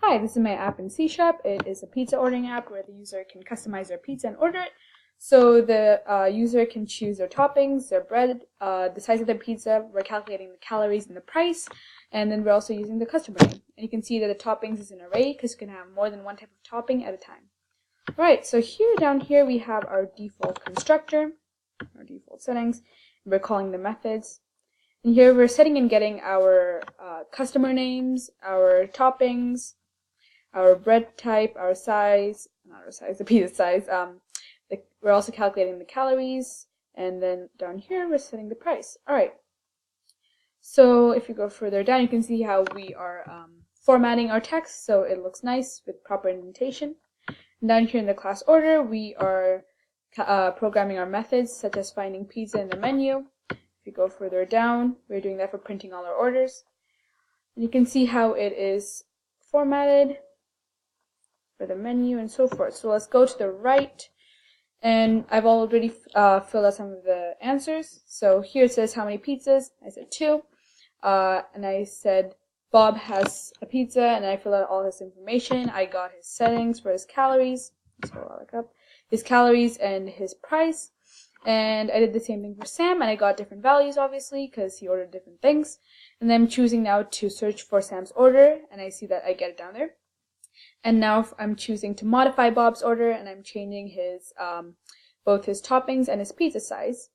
Hi, this is my app in C#. It is a pizza ordering app where the user can customize their pizza and order it. So the user can choose their toppings, their bread, the size of their pizza. We're calculating the calories and the price, and then we're also using the customer name. And you can see that the toppings is an array because you can have more than one type of topping at a time. Alright, so down here we have our default constructor, our default settings. We're calling the methods. And here we're setting and getting our customer names, our toppings, our bread type, our size, not our size, the pizza size. We're also calculating the calories, and then down here we're setting the price. Alright, so if you go further down, you can see how we are formatting our text so it looks nice with proper indentation. And down here in the class order, we are programming our methods, such as finding pizza in the menu. If you go further down, we're doing that for printing all our orders. And you can see how it is formatted for the menu and so forth. So let's go to the right, and I've already filled out some of the answers. So here it says how many pizzas. I said 2, and I said Bob has a pizza, and I filled out all his information. I got his settings for his calories. Let's go back up. His calories and his price. And I did the same thing for Sam, and I got different values, obviously, because he ordered different things. And then I'm choosing now to search for Sam's order, and I see that I get it down there. And now I'm choosing to modify Bob's order, and I'm changing his both his toppings and his pizza size.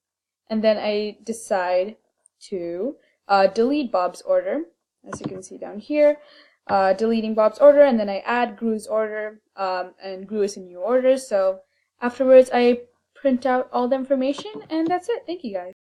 And then I decide to delete Bob's order, as you can see down here. Deleting Bob's order, and then I add Gru's order, and Gru is a new order. So afterwards, I print out all the information, and that's it. Thank you, guys.